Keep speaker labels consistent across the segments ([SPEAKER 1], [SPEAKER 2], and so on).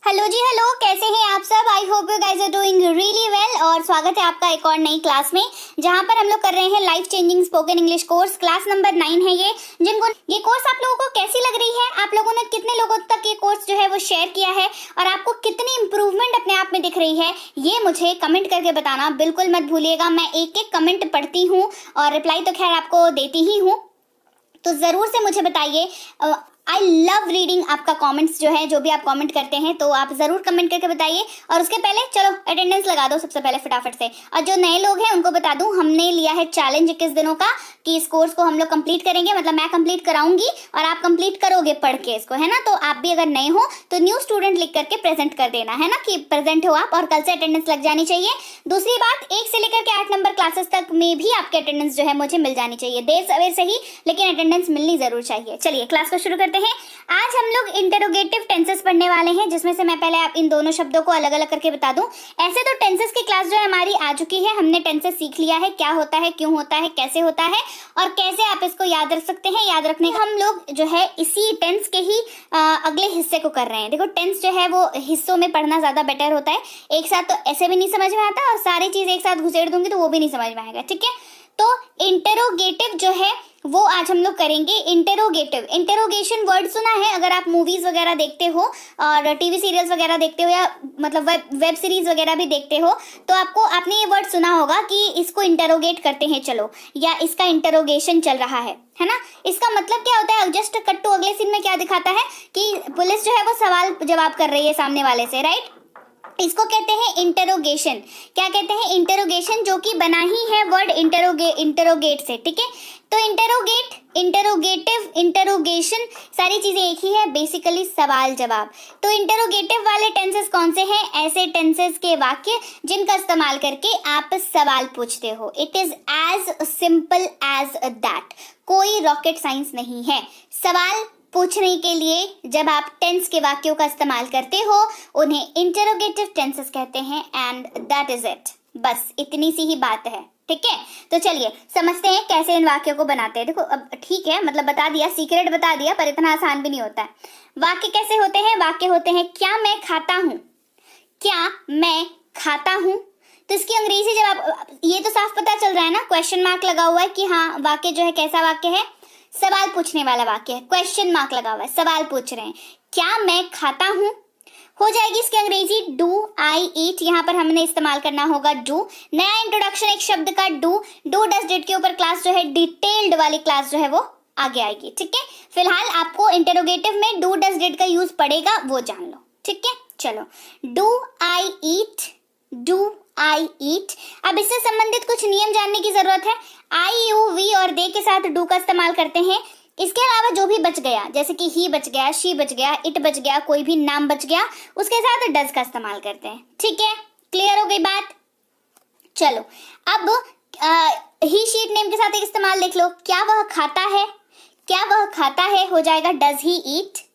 [SPEAKER 1] Hello जी, hello. कैसे हैं आप सब? I hope you guys are doing really well. और स्वागत है आपका एक और नई क्लास में, जहां पर हम लोग कर रहे हैं life changing spoken English course. Class number 9 है ये। जिनको ये कोर्स आप लोगों को कैसी लग रही है, आप लोगों ने कितने लोगों तक ये कोर्स जो है वो शेयर किया है और आपको कितनी इंप्रूवमेंट अपने आप में दिख रही है, ये मुझे कमेंट करके बताना बिल्कुल मत भूलिएगा। मैं एक एक कमेंट पढ़ती हूँ और रिप्लाई तो खैर आपको देती ही हूँ, तो जरूर से मुझे बताइए। आई लव रीडिंग आपका कमेंट्स जो है, जो भी आप कमेंट करते हैं तो आप जरूर कमेंट करके बताइए। और उसके पहले चलो अटेंडेंस लगा दो सबसे पहले फटाफट से। और जो नए लोग हैं उनको बता दूं, हमने लिया है चैलेंज 21 दिनों का कि इस कोर्स को हम लोग कंप्लीट करेंगे, मतलब मैं कंप्लीट कराऊंगी और आप कंप्लीट करोगे पढ़ के इसको, है ना। तो आप भी अगर नए हो तो न्यू स्टूडेंट लिख करके प्रेजेंट कर देना, है ना, कि प्रेजेंट हो आप, और कल से अटेंडेंस लग जानी चाहिए। दूसरी बात, 1 से लेकर के 8 नंबर क्लासेस तक में भी आपके अटेंडेंस जो है मुझे मिल जानी चाहिए, देर सवेर से ही, लेकिन अटेंडेंस मिलनी जरूर चाहिए। चलिए क्लास को शुरू करते हैं। आज हम लोग इंटरोगेटिव टेंसेस पढ़ने वाले हैं, जिसमें से मैं पहले आप इन दोनों शब्दों को अलग अलग करके बता दूं। ऐसे तो टेंसेस की क्लास जो है हमारी आ चुकी है, हमने टेंसेस सीख लिया है, क्या होता है, क्यों होता है, कैसे होता है और कैसे आप इसको याद रख सकते हैं। याद रखने हम लोग जो है इसी टेंस के ही अगले हिस्से को कर रहे हैं। देखो, टेंस जो है वो हिस्सों में पढ़ना ज्यादा बेटर होता है, एक साथ तो ऐसे भी नहीं समझ में आता और सारी चीज एक साथ घुसेड़ दूंगी तो वो भी नहीं समझ में आएगा, ठीक है। तो इंटरोगेटिव जो है वो आज हम लोग करेंगे। इंटरोगेटिव, इंटरोगेशन वर्ड सुना है अगर आप मूवीज वगैरह देखते हो और टीवी सीरियल्स वगैरह देखते हो, या मतलब वेब सीरीज वगैरह भी देखते हो, तो आपने ये वर्ड सुना होगा कि इसको इंटरोगेट करते हैं, चलो, या इसका इंटरोगेशन चल रहा है ना। इसका मतलब क्या होता है? जस्ट कट्टू अगले सीन में क्या दिखाता है कि पुलिस जो है वो सवाल जवाब कर रही है सामने वाले से, राइट। इसको कहते हैं इंटरोगेशन। क्या कहते हैं? इंटरोगेशन, जो कि बना ही है वर्ड इंटरोगेट से, ठीक है। तो इंटरोगेट, इंटरोगेटिव, इंटरोगेशन सारी चीजें एक ही है, बेसिकली सवाल जवाब। तो इंटरोगेटिव वाले टेंसेस कौन से हैं? ऐसे टेंसेस के वाक्य जिनका इस्तेमाल करके आप सवाल पूछते हो। It is as simple as that, कोई रॉकेट साइंस नहीं है। सवाल पूछने के लिए जब आप टेंस के वाक्यों का इस्तेमाल करते हो, उन्हें इंटरोगेटिव टेंसेस कहते हैं, एंड दैट इज इट। बस इतनी सी ही बात है, ठीक है। तो चलिए समझते हैं कैसे इन वाक्यों को बनाते हैं। देखो, अब ठीक है, मतलब बता दिया, सीक्रेट बता दिया, पर इतना आसान भी नहीं होता है। वाक्य कैसे होते हैं? वाक्य होते हैं, क्या मैं खाता हूं, क्या मैं खाता हूं। तो इसकी अंग्रेजी जब आप, ये तो साफ पता चल रहा है ना, क्वेश्चन मार्क लगा हुआ है कि हाँ वाक्य जो है कैसा वाक्य है, सवाल पूछने वाला वाक्य है। क्वेश्चन मार्क लगा हुआ है, सवाल पूछ रहे हैं, क्या मैं खाता हूं। हो जाएगी इसकी अंग्रेजी डू आई ईट। यहाँ पर हमने इस्तेमाल करना होगा डू। नया इंट्रोडक्शन एक शब्द का डू डज डिड के ऊपर क्लास जो है, डिटेल्ड वाली क्लास जो है वो आगे आएगी, ठीक है। फिलहाल आपको इंटरोगेटिव में डू डज डिड का यूज पड़ेगा, वो जान लो, ठीक है। चलो, do I eat, do I ईट। अब इससे संबंधित कुछ नियम जानने की जरूरत है। आई, यू, वी और दे के साथ डू का इस्तेमाल करते हैं। इसके अलावा जो भी बच गया, जैसे कि ही बच गया, शी बच गया, इट बच गया, कोई भी नाम बच गया, उसके साथ डज का इस्तेमाल करते हैं, ठीक है। क्लियर हो गई बात? चलो, अब ही शी इट नेम के साथ एक इस्तेमाल देख लो। क्या वह खाता है, क्या वह खाता है, हो जाएगा does he eat,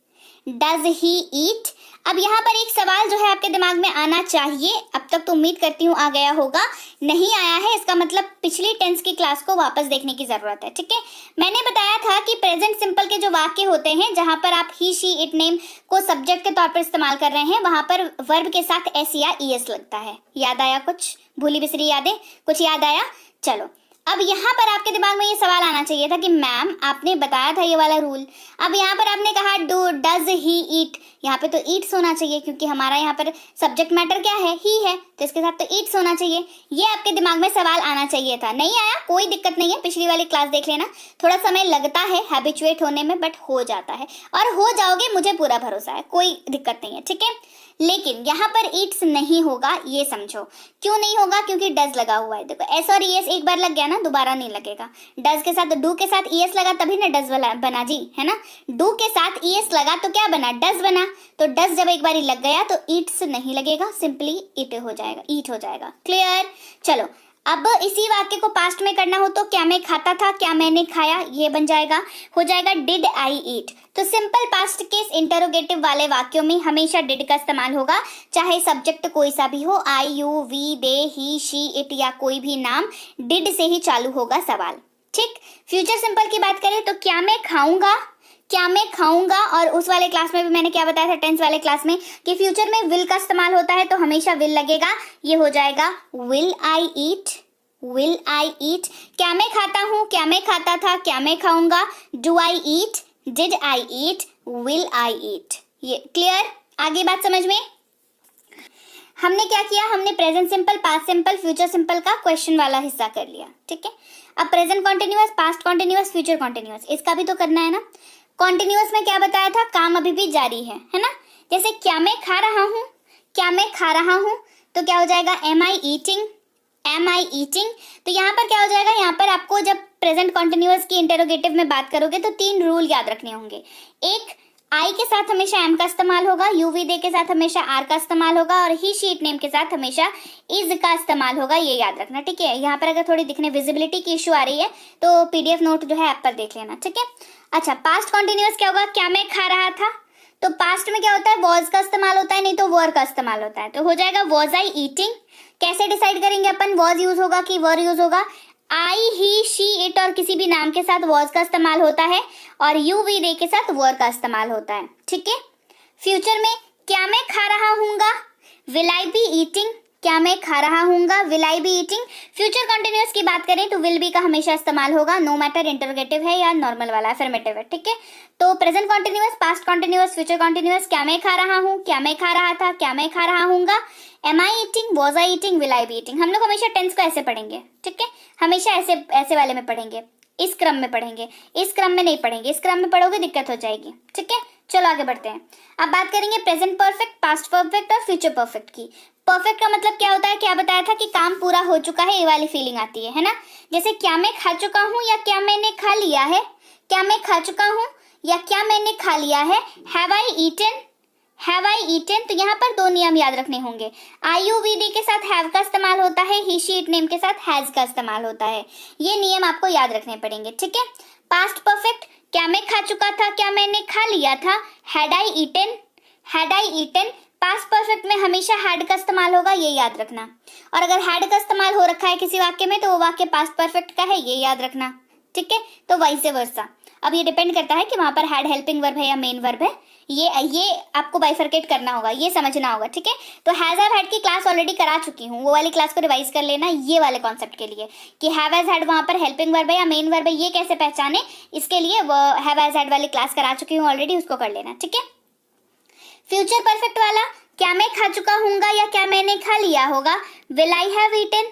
[SPEAKER 1] does he ईट। अब यहाँ पर एक सवाल जो है आपके दिमाग में आना चाहिए, अब तक तो उम्मीद करती हूँ आ गया होगा, नहीं आया है इसका मतलब पिछली टेंस की क्लास को वापस देखने की जरूरत है, ठीक है। मैंने बताया था कि प्रेजेंट सिंपल के जो वाक्य होते हैं, जहां पर आप ही शी इट नेम को सब्जेक्ट के तौर पर इस्तेमाल कर रहे हैं, वहां पर वर्ब के साथ एस या ईएस लगता है। याद आया? कुछ भूली बिसरी यादें, कुछ याद आया? चलो, अब यहाँ पर आपके दिमाग में ये सवाल आना चाहिए था कि मैम आपने बताया था ये वाला रूल, अब यहाँ पर आपने कहा डू डज ही ईट, यहाँ पे तो ईट्स होना चाहिए क्योंकि हमारा यहाँ पर सब्जेक्ट मैटर क्या है, ही है, तो इसके साथ तो ईट्स होना चाहिए। ये आपके दिमाग में सवाल आना चाहिए था, नहीं आया कोई दिक्कत नहीं है, पिछली वाली क्लास देख लेना। थोड़ा समय लगता है हैबिचुएट होने में, बट हो जाता है और हो जाओगे, मुझे पूरा भरोसा है, कोई दिक्कत नहीं है, ठीक है। लेकिन यहाँ पर ईट्स नहीं होगा, ये समझो। क्यों नहीं होगा? क्योंकि डज लगा हुआ है। देखो, एस और ईएस एक बार लग गया ना, दोबारा नहीं लगेगा। डज के साथ, डू के साथ ईएस लगा तभी ना डज बना जी, है ना। डू के साथ ईएस लगा तो क्या बना? डज बना। तो डज जब एक बार लग गया तो ईट्स नहीं लगेगा, सिंपली इट हो जाएगा, ईट हो जाएगा। क्लियर? चलो, अब इसी वाक्य को पास्ट में करना हो तो क्या मैं खाता था, क्या मैंने खाया, ये बन जाएगा, हो जाएगा डिड आई ईट। तो सिंपल पास्ट केस इंटरोगेटिव वाले वाक्यों में हमेशा डिड का इस्तेमाल होगा, चाहे सब्जेक्ट कोई सा भी हो, I, you, we, they, he, she, it या कोई भी नाम, डिड से ही चालू होगा सवाल, ठीक। फ्यूचर सिंपल की बात करें तो क्या मैं खाऊंगा, क्या मैं खाऊंगा, और उस वाले क्लास में भी मैंने क्या बताया था, टेंस वाले क्लास में, कि फ्यूचर में विल का इस्तेमाल होता है तो हमेशा विल लगेगा, ये हो जाएगा will I eat, will I ईट। क्या मैं खाता हूँ, क्या मैं खाता था, क्या मैं खाऊंगा, do I eat, did I eat, will I eat. ये क्लियर, आगे बात समझ में। हमने क्या किया, हमने present simple, past simple, future simple का क्वेश्चन वाला हिस्सा कर लिया, ठीक है। अब present continuous, past continuous, future continuous, इसका भी तो करना है ना। कॉन्टिन्यूअस में क्या बताया था, काम अभी भी जारी है ना। जैसे क्या मैं खा रहा हूँ, क्या मैं खा रहा हूँ, तो क्या हो जाएगा, M I eating, M I eating. तो यहाँ पर क्या हो जाएगा, यहाँ पर आपको जब प्रेजेंट कॉन्टिन्यूअस की इंटेरोगेटिव में बात करोगे तो 3 रूल याद रखने होंगे। एक, आई के साथ हमेशा एम का इस्तेमाल होगा, यूवी दे के साथ हमेशा आर का इस्तेमाल होगा, और ही शीट नेम के साथ हमेशा इज का इस्तेमाल होगा, ये याद रखना, ठीक है। यहाँ पर अगर थोड़ी दिखने विजिबिलिटी की इशू आ रही है तो पीडीएफ नोट जो है ऐप पर देख लेना, ठीक है। अच्छा, पास्ट कॉन्टिन्यूअस क्या होगा, क्या मैं खा रहा था, तो पास्ट में क्या होता है, वॉज का इस्तेमाल होता है, नहीं तो वर का इस्तेमाल होता है, तो हो जाएगा वॉज आई ईटिंग। कैसे डिसाइड करेंगे अपन, वॉज यूज होगा कि वर यूज होगा, आई, ही, शी, इट और किसी भी नाम के साथ वॉज का इस्तेमाल होता है, और यू, वी, दे के साथ वर का इस्तेमाल होता है, ठीक है। फ्यूचर में क्या मैं खा रहा हूँगा, विल आई बी ईटिंग, क्या मैं खा रहा हूँगा, will I be eating. Future continuous की बात करें तो विल बी का हमेशा इस्तेमाल होगा, नो मैटर इंटरोगेटिव है या नॉर्मल वाला अफर्मेटिव है, ठीक है। तो present continuous, past continuous, future continuous, क्या मैं खा रहा हूँ, क्या मैं खा रहा था, क्या मैं खा रहा हूँगा, am I eating, was I eating, will I be eating. हम लोग हमेशा टेंस को ऐसे पढ़ेंगे, ठीक है, हमेशा ऐसे ऐसे वाले में पढ़ेंगे, इस क्रम में पढ़ेंगे, इस क्रम में नहीं पढ़ेंगे, इस क्रम में पढ़ोगे दिक्कत हो जाएगी, ठीक है। चलो आगे बढ़ते हैं। अब बात करेंगे प्रेजेंट परफेक्ट, पास्ट परफेक्ट और फ्यूचर परफेक्ट की। परफेक्ट का मतलब क्या होता है, क्या बताया था कि काम पूरा हो चुका है, ये वाली फीलिंग आती है ना। जैसे क्या मैं खा चुका हूँ या क्या मैंने खा लिया है, क्या मैं खा चुका हूँ या क्या मैंने खा लिया है, have I eaten, have I eaten. तो यहाँ पर 2 नियम याद रखने होंगे, आई यू वी डी के साथ हैव का इस्तेमाल होता है, ही शी इट नेम के साथ हैज का इस्तेमाल होता है, ये नियम आपको याद रखने पड़ेंगे, ठीक है। पास्ट परफेक्ट, क्या मैं खा चुका था, क्या मैंने खा लिया था, had I eaten, had I eaten. Past perfect में हमेशा हैड का इस्तेमाल होगा, ये याद रखना, और अगर हैड का इस्तेमाल हो रखा है किसी वाक्य में तो वो वाक्य पास्ट परफेक्ट का है, ये याद रखना, ठीक है। तो वाइस वर्सा, अब ये डिपेंड करता है कि वहां पर हैड हेल्पिंग वर्ब है या मेन वर्ब है, ये आपको बाइफरकेट करना होगा, ये समझना होगा, ठीक है। तो हैज हैव हैड की क्लास ऑलरेडी करा चुकी हूँ, वो वाली क्लास को रिवाइज कर लेना ये वाले कॉन्सेप्ट के लिए, कि हैव हैज हैड वहां पर हेल्पिंग वर्ब है या मेन वर्ब है, ये कैसे पहचाने, इसके लिए वो हैव हैज हैड वाली क्लास करा चुकी हूँ ऑलरेडी, उसको कर लेना, ठीक है। फ्यूचर परफेक्ट वाला, क्या मैं खा चुका हूँगा या क्या मैंने खा लिया होगा, विल आई हैव ईटन।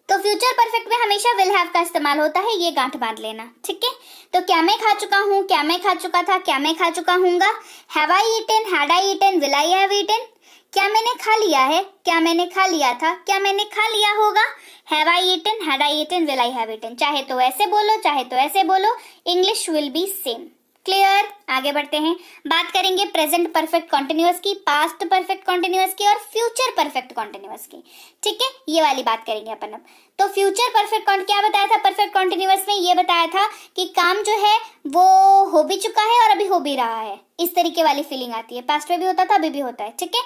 [SPEAKER 1] तो फ्यूचर परफेक्ट में हमेशा विल हैव का इस्तेमाल होता है, ये गांठ बांध लेना, ठीक है। तो क्या मैं खा चुका हूँ, क्या मैं खा चुका था, क्या मैं खा चुका हूँगा, have I eaten, had I eaten, will I have eaten. क्या मैंने खा लिया है, क्या मैंने खा लिया था, क्या मैंने खा लिया होगा, have I eaten, had I eaten, will I have eaten. चाहे तो ऐसे बोलो चाहे तो ऐसे बोलो, English will be same. Clear, आगे बढ़ते हैं। बात करेंगे प्रेजेंट परफेक्ट कॉन्टिन्यूअस की, पास्ट परफेक्ट कॉन्टिन्यूअस की और फ्यूचर परफेक्ट कॉन्टिन्यूअस की, ठीक है, ये वाली बात करेंगे अपन अब। तो फ्यूचर परफेक्ट क्या बताया था परफेक्ट कॉन्टिन्यूअस में, ये बताया था कि काम जो है वो हो भी चुका है और अभी हो भी रहा है, इस तरीके वाली फीलिंग आती है, पास्ट में भी होता था अभी भी होता है, ठीक है।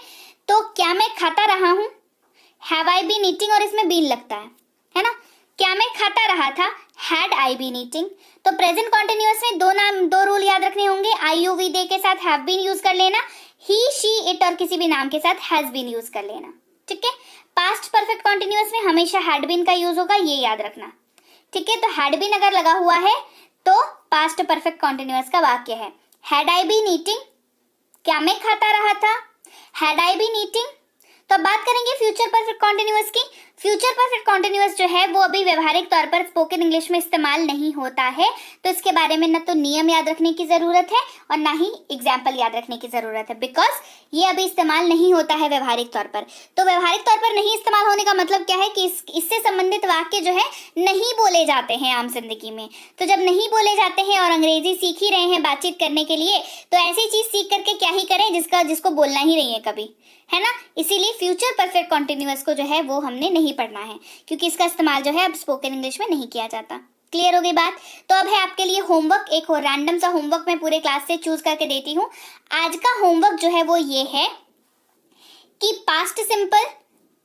[SPEAKER 1] तो क्या मैं खाता रहा हूँ, हैव आई बीन ईटिंग, और इसमें बीन लगता है ना। क्या मैं खाता रहा था, हैड आई बीन ईटिंग। तो प्रेजेंट कॉन्टिन्यूअस में 2 रूल याद रखने होंगे, आई यू वी दे के साथ हैव बीन यूज कर लेना, ही शी इट और किसी भी नाम के साथ हैज बीन यूज कर लेना, ठीक है। पास्ट परफेक्ट कॉन्टिन्यूअस में हमेशा हैड बीन का यूज होगा, ये याद रखना, ठीक है। तो हैड बीन अगर लगा हुआ है तो पास्ट परफेक्ट कॉन्टिन्यूअस का वाक्य है, हैड आई बीन ईटिंग, क्या मैं खाता रहा था, हैड आई बीन ईटिंग। तो अब बात करेंगे फ्यूचर परफेक्ट कॉन्टिन्यूअस की। फ्यूचर परफेक्ट कॉन्टिन्यूअस जो है वो अभी व्यवहारिक तौर पर स्पोकन इंग्लिश में इस्तेमाल नहीं होता है, तो इसके बारे में न तो नियम याद रखने की जरूरत है और ना ही एग्जाम्पल याद रखने की जरूरत है, बिकॉज ये अभी इस्तेमाल नहीं होता है व्यवहारिक तौर पर। तो व्यवहारिक तौर पर नहीं इस्तेमाल होने का मतलब क्या है कि इससे संबंधित वाक्य जो है नहीं बोले जाते हैं आम जिंदगी में। तो जब नहीं बोले जाते हैं और अंग्रेजी सीख ही रहे हैं बातचीत करने के लिए, तो ऐसी चीज सीख करके क्या ही करें जिसको बोलना ही नहीं है कभी, है ना। इसीलिए फ्यूचर परफेक्ट कॉन्टिन्यूअस को जो है वो हमने नहीं पढ़ना है, क्योंकि इसका इस्तेमाल जो है अब स्पोकन इंग्लिश में नहीं किया जाता। क्लियर हो गई बात। तो अब है आपके लिए होमवर्क, एक और रैंडम सा होमवर्क मैं पूरे क्लास से चूज करके देती हूँ। आज का होमवर्क जो है वो ये है कि past simple,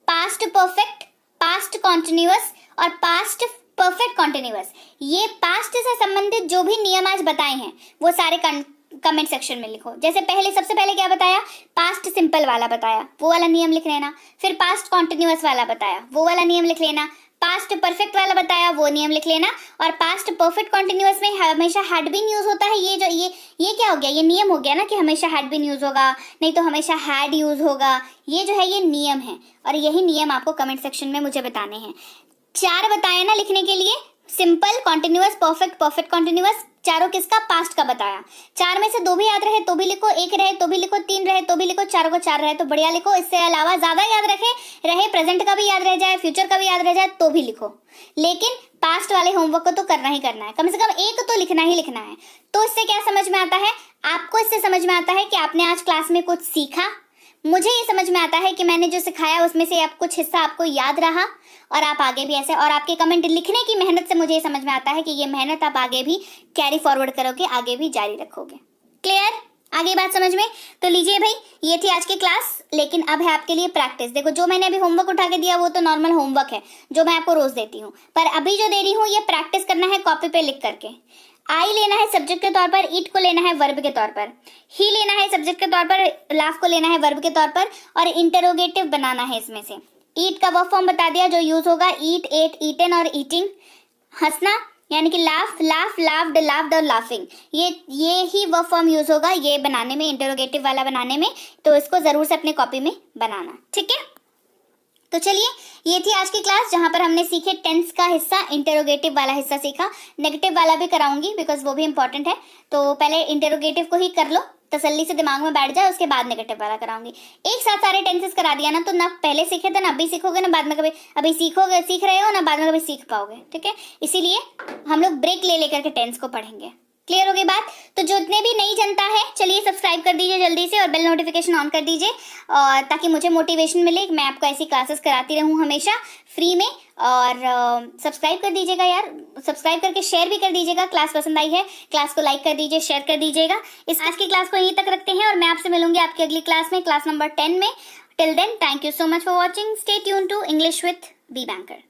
[SPEAKER 1] past perfect, past continuous और पास्ट परफेक्ट कॉन्टिन्यूअस, ये पास्ट से संबंधित जो भी नियम आज बताए हैं वो सारे कमेंट सेक्शन में लिखो। जैसे पहले सबसे पहले क्या बताया, पास्ट सिंपल वाला बताया, वो वाला नियम लिख लेना। फिर पास्ट कॉन्टिन्यूअस वाला बताया, वो वाला नियम लिख लेना। पास्ट परफेक्ट वाला बताया, वो नियम लिख लेना। और पास्ट परफेक्ट कॉन्टिन्यूअस में हमेशा हैड बीन यूज होता है। ये क्या हो गया, ये नियम हो गया ना कि हमेशा हैड बीन यूज होगा, नहीं तो हमेशा हैड यूज होगा। ये जो है ये नियम है, और यही नियम आपको कमेंट सेक्शन में मुझे बताने हैं। 4 बताया ना लिखने के लिए, simple, continuous, perfect, perfect continuous. चारों किसका, पास्ट का बताया। 4 में से 2 भी याद रहे तो भी लिखो, 1 रहे तो भी लिखो, 3 रहे तो भी लिखो, 4 को 4 रहे तो बढ़िया लिखो। इससे अलावा ज्यादा याद रहे प्रेजेंट का भी याद रह जाए, फ्यूचर का भी याद रह जाए तो भी लिखो। लेकिन पास्ट वाले होमवर्क को तो करना ही करना है, कम से कम 1 तो लिखना ही लिखना है। तो इससे क्या समझ में आता है आपको, इससे समझ में आता है कि आपने आज क्लास में कुछ सीखा। मुझे ये समझ में आता है कि मैंने जो सिखाया उसमें से आप कुछ हिस्सा आपको याद रहा, और आप आगे भी ऐसे, और आपके कमेंट लिखने की मेहनत से मुझे ये समझ में आता है कि ये मेहनत आप आगे भी कैरी फॉरवर्ड करोगे, आगे भी जारी रखोगे। क्लियर, आगे बात समझ में? तो लीजिए भाई, ये थी आज की क्लास, लेकिन अब है आपके लिए प्रैक्टिस। देखो, जो मैंने अभी होमवर्क उठा के दिया वो तो नॉर्मल होमवर्क है जो मैं आपको रोज देती हूँ, पर अभी जो दे रही हूँ ये प्रैक्टिस करना है कॉपी पे लिख करके। आई लेना है सब्जेक्ट के तौर पर, ईट को लेना है वर्ब के तौर पर, ही लेना है सब्जेक्ट के तौर पर, लाफ को लेना है वर्ब के तौर पर, और इंटरोगेटिव बनाना है इसमें से। ईट का वर्ब फॉर्म बता दिया जो यूज होगा, ईट, एट, ईटन और ईटिंग। हंसना यानी कि लाफ, लाफ, लाफ्ड, लाफ्ड और लाफिंग, ये ही वर्ब फॉर्म यूज होगा ये बनाने में, इंटरोगेटिव वाला बनाने में। तो इसको जरूर से अपने कॉपी में बनाना, ठीक है? तो चलिए, ये थी आज की क्लास जहां पर हमने सीखे टेंस का हिस्सा, इंटरोगेटिव वाला हिस्सा सीखा। नेगेटिव वाला भी कराऊंगी बिकॉज वो भी इंपॉर्टेंट है। तो पहले इंटरोगेटिव को ही कर लो, तसल्ली से दिमाग में बैठ जाए, उसके बाद नेगेटिव वाला कराऊंगी। एक साथ सारे टेंसेस करा दिया ना, तो ना पहले सीखे थे ना अभी सीखोगे, ना बाद में कभी, अभी सीख रहे हो ना बाद में कभी सीख पाओगे, ठीक है? इसीलिए हम लोग ब्रेक ले लेकर के टेंस को पढ़ेंगे। क्लियर हो गई बात? तो जितने भी नई जनता है, चलिए सब्सक्राइब कर दीजिए जल्दी से, और बेल नोटिफिकेशन ऑन कर दीजिए, और ताकि मुझे मोटिवेशन मिले, मैं आपको ऐसी क्लासेस कराती रहूं हमेशा फ्री में। और सब्सक्राइब कर दीजिएगा यार, सब्सक्राइब करके शेयर भी कर दीजिएगा। क्लास पसंद आई है, क्लास को लाइक कर दीजिए, शेयर कर दीजिएगा। इस आज की क्लास को यहीं तक रखते हैं, और मैं आपसे मिलूंगी आपकी अगली क्लास में, क्लास नंबर 10 में। Till then, thank you so much for watching. Stay tune to English with B banker.